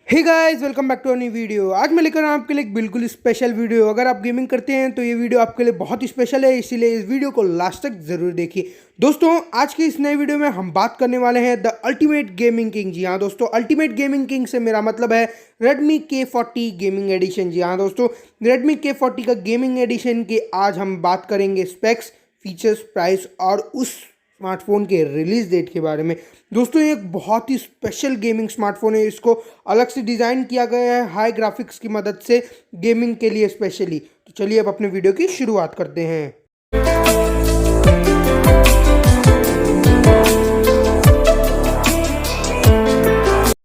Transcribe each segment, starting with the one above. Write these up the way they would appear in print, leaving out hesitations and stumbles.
Hey guys, welcome back to a new video. आज मैं लेकर आपके लिए एक बिल्कुल स्पेशल वीडियो। अगर आप गेमिंग करते हैं तो ये वीडियो आपके लिए बहुत ही स्पेशल है, इसीलिए इस वीडियो को लास्ट तक जरूर देखिए। दोस्तों, आज की इस नए वीडियो में हम बात करने वाले हैं द अल्टीमेट गेमिंग किंग। जी हाँ दोस्तों, अल्टीमेट गेमिंग किंग से मेरा मतलब है Redmi K40 गेमिंग एडिशन। जी हाँ दोस्तों, Redmi K40 का गेमिंग एडिशन की आज हम बात करेंगे स्पेक्स, फीचर्स, प्राइस और उस स्मार्टफोन के रिलीज डेट के बारे में। दोस्तों, ये एक बहुत ही स्पेशल गेमिंग स्मार्टफोन है। इसको अलग से डिज़ाइन किया गया है हाई ग्राफिक्स की मदद से गेमिंग के लिए स्पेशली। तो चलिए अब अपने वीडियो की शुरुआत करते हैं।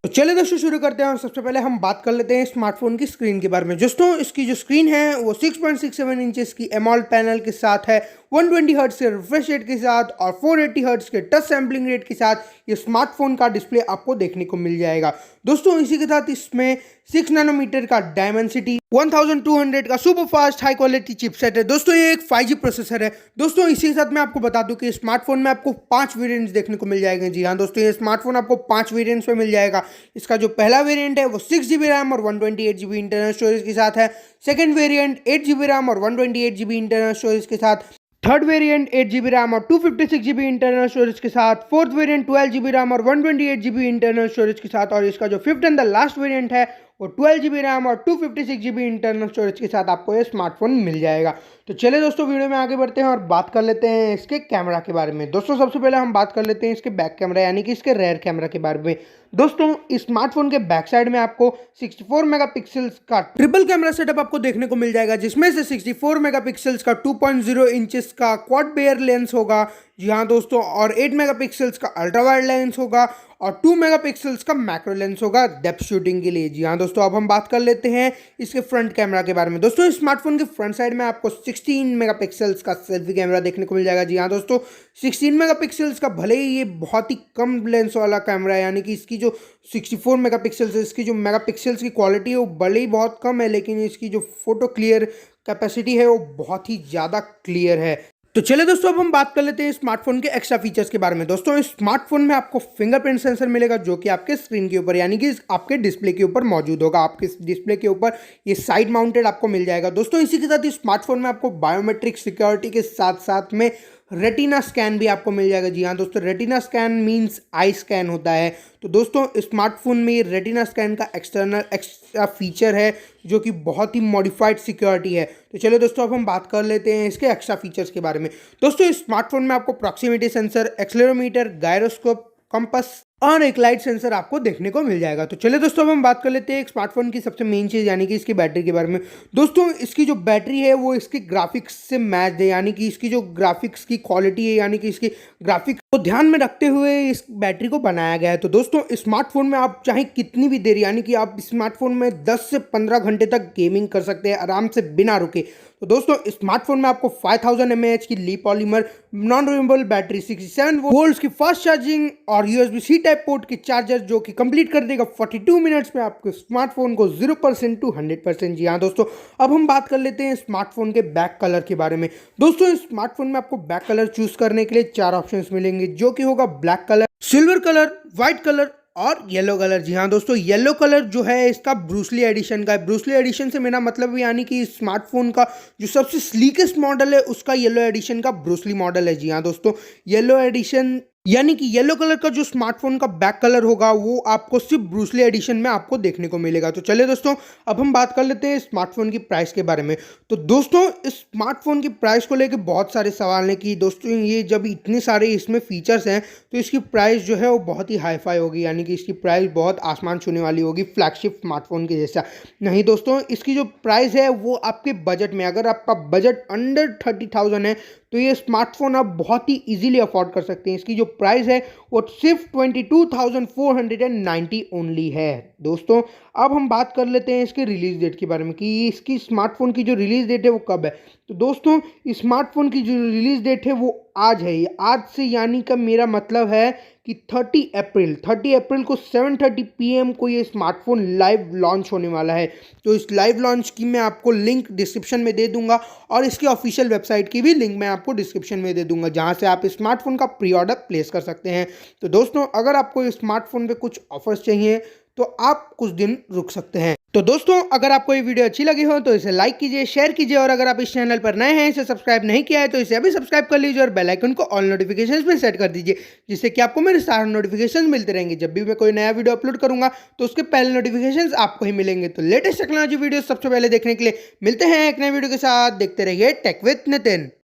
तो चलिए दोस्तों शुरू करते हैं और सबसे पहले हम बात कर लेते हैं स्मार्टफोन की स्क्रीन के बारे में। दोस्तों, इसकी जो स्क्रीन है वो 6.67 इंचेस की एमोलेड पैनल के साथ है, 120 हर्ट्ज के रिफ्रेश रेट के साथ और 480 हर्ट्ज के टच सैम्पलिंग रेट के साथ ये स्मार्टफोन का डिस्प्ले आपको देखने को मिल जाएगा। दोस्तों, इसी के साथ इसमें 6 नैनोमीटर का डायमेंसिटी 1200 का super fast high quality chipset है। दोस्तों, ये एक 5G प्रोसेसर है। दोस्तों, इसी के साथ मैं आपको बता दूं कि स्मार्टफोन में आपको 5 वेरिएंट्स देखने को मिल जाएंगे। जी हाँ दोस्तों, ये स्मार्टफोन आपको 5 वेरिएंट्स में मिल जाएगा। इसका जो पहला वेरिएंट है वो 6GB रैम और 128GB इंटरनल स्टोरेज के साथ है। सेकंड वेरिएंट 8GB रैम और 128GB इंटरनल स्टोरेज के साथ। थर्ड वेरिएंट 8GB रैम और 256GB इंटरनल स्टोरेज के साथ। फोर्थ वेरिएंट 12GB रैम और 128GB इंटरनल स्टोरेज के साथ। और इसका जो fifth and the last variant है वो 12GB रैम और 256GB इंटरनल स्टोरेज के साथ आपको ये स्मार्टफोन मिल जाएगा। तो चलिए दोस्तों, वीडियो में आगे बढ़ते हैं और बात कर लेते हैं इसके कैमरा के बारे में। दोस्तों, सबसे पहले हम बात कर लेते हैं इसके बैक कैमरा यानी कि इसके रेयर कैमरा के बारे में। दोस्तों, इस स्मार्टफोन के बैक साइड में आपको 64 मेगापिक्सल्स का ट्रिपल कैमरा सेटअप आपको देखने को मिल जाएगा, जिसमें से 64 मेगापिक्सल्स का 2.0 इंचेस का क्वाड बेयर लेंस होगा। जी हाँ दोस्तों, और 8 मेगापिक्सल्स का अल्ट्रा वाइड लेंस होगा और 2 मेगापिक्सल्स का मैक्रो लेंस होगा डेप्थ शूटिंग के लिए। जी हाँ दोस्तों, अब हम बात कर लेते हैं इसके फ्रंट कैमरा के बारे में। दोस्तों, इस स्मार्टफोन के फ्रंट साइड में आपको 16 मेगापिक्सल्स का सेल्फी कैमरा देखने को मिल जाएगा। जी हाँ दोस्तों, 16 मेगापिक्सल्स का भले ही ये बहुत ही कम लेंस वाला कैमरा है, यानी कि इसकी जो 64 मेगापिक्सल्स है, इसकी जो मेगापिक्सल्स की क्वालिटी है वो भले ही बहुत कम है, लेकिन इसकी जो फोटो क्लियर कैपेसिटी है वो बहुत ही ज़्यादा क्लियर है। तो चलिए दोस्तों, अब हम बात कर लेते हैं स्मार्टफोन के एक्स्ट्रा फीचर्स के बारे में। दोस्तों, इस स्मार्टफोन में आपको फिंगरप्रिंट सेंसर मिलेगा, जो कि आपके स्क्रीन के ऊपर यानी कि आपके डिस्प्ले के ऊपर मौजूद होगा। आपके डिस्प्ले के ऊपर ये साइड माउंटेड आपको मिल जाएगा। दोस्तों, इसी के साथ इस स्मार्टफोन में आपको बायोमेट्रिक सिक्योरिटी के साथ साथ में रेटिना स्कैन भी आपको मिल जाएगा। जी हाँ दोस्तों, retina scan means I scan होता है। तो दोस्तों, स्मार्टफोन में रेटिना स्कैन का एक्स्ट्रा फीचर है, जो कि बहुत ही मॉडिफाइड सिक्योरिटी है। तो चलिए दोस्तों, अब हम बात कर लेते हैं इसके एक्स्ट्रा फीचर्स के बारे में। दोस्तों, इस स्मार्टफोन में आपको proximity sensor, accelerometer, gyroscope, compass और एक लाइट सेंसर आपको देखने को मिल जाएगा। तो चलिए दोस्तों, अब हम बात कर लेते हैं एक स्मार्टफोन की सबसे मेन चीज़ यानी कि इसकी बैटरी के बारे में। दोस्तों, इसकी जो बैटरी है वो इसके ग्राफिक्स से मैच है, यानी कि इसकी जो ग्राफिक्स की क्वालिटी है, यानी कि इसकी ग्राफिक्स को ध्यान में रखते हुए इस बैटरी को बनाया गया है। तो दोस्तों, स्मार्टफोन में आप चाहे कितनी भी देर, यानी कि आप स्मार्टफोन में 10 से 15 घंटे तक गेमिंग कर सकते हैं आराम से बिना रुके। तो दोस्तों, स्मार्टफोन में आपको 5000 mAh की Li polymer non removable battery, 67 volts की फास्ट चार्जिंग और USB-C टाइप पोर्ट की चार्जर, जो कि कंप्लीट कर देगा 42 मिनट्स में आपके स्मार्टफोन को 0% टू 100%। जी हाँ दोस्तों, अब हम बात कर लेते हैं स्मार्टफोन के बैक कलर के बारे में। दोस्तों, इस स्मार्टफोन में आपको बैक कलर चूज करने के लिए 4 ऑप्शंस मिलेंगे, जो कि होगा black colour, silver colour, white colour और येलो कलर। जी हाँ दोस्तों, येलो कलर जो है इसका ब्रूसली एडिशन का है। ब्रूसली एडिशन से मेरा मतलब यानी कि इस स्मार्टफोन का जो सबसे स्लीकेस्ट मॉडल है उसका येलो एडिशन का ब्रूसली मॉडल है। जी हाँ दोस्तों, येलो एडिशन यानी कि येलो कलर का जो स्मार्टफोन का बैक कलर होगा वो आपको सिर्फ ब्रूसली एडिशन में आपको देखने को मिलेगा। तो चलिए दोस्तों, अब हम बात कर लेते हैं स्मार्टफोन की प्राइस के बारे में। तो दोस्तों, इस स्मार्टफोन की प्राइस को लेकर बहुत सारे सवाल हैं कि दोस्तों ये जब इतने सारे इसमें फीचर्स हैं तो इसकी प्राइस जो है वो बहुत ही हाई फाई होगी, यानी कि इसकी प्राइस बहुत आसमान छूने वाली होगी फ्लैगशिप स्मार्टफोन के जैसा। नहीं दोस्तों, इसकी जो प्राइस है वो आपके बजट में, अगर आपका बजट अंडर 30,000 है तो ये स्मार्टफोन आप बहुत ही इजीली अफोर्ड कर सकते हैं। इसकी जो प्राइस है वो सिर्फ 22,490 ओनली है। दोस्तों, अब हम बात कर लेते हैं इसके रिलीज डेट के बारे में कि इसकी स्मार्टफोन की जो रिलीज डेट है वो कब है। तो दोस्तों, स्मार्टफोन की जो रिलीज डेट है वो आज है। आज से यानी का मेरा मतलब है कि 30 अप्रैल को 7:30 PM को ये स्मार्टफोन लाइव लॉन्च होने वाला है। तो इस लाइव लॉन्च की मैं आपको लिंक डिस्क्रिप्शन में दे दूंगा और इसकी ऑफिशियल वेबसाइट की भी लिंक मैं आपको डिस्क्रिप्शन में दे दूंगा, जहां से आप स्मार्टफोन का प्री ऑर्डर प्लेस कर सकते हैं। तो दोस्तों, अगर आपको इस स्मार्टफोन पे कुछ ऑफर्स चाहिए तो आप कुछ दिन रुक सकते हैं। तो दोस्तों, अगर आपको ये वीडियो अच्छी लगी हो तो इसे लाइक कीजिए, शेयर कीजिए, और अगर आप इस चैनल पर नए हैं, इसे सब्सक्राइब नहीं किया है तो इसे अभी सब्सक्राइब कर लीजिए और बेल आइकन को ऑल नोटिफिकेशंस में सेट कर दीजिए, जिससे कि आपको मेरे सारे नोटिफिकेशंस मिलते रहेंगे। जब भी मैं कोई नया वीडियो अपलोड करूंगा तो उसके पहले नोटिफिकेशंस आपको ही मिलेंगे। तो लेटेस्ट टेक्नोलॉजी वीडियो सबसे पहले देखने के लिए मिलते हैं एक नए वीडियो के साथ। देखते रहिए टेक विद नितिन।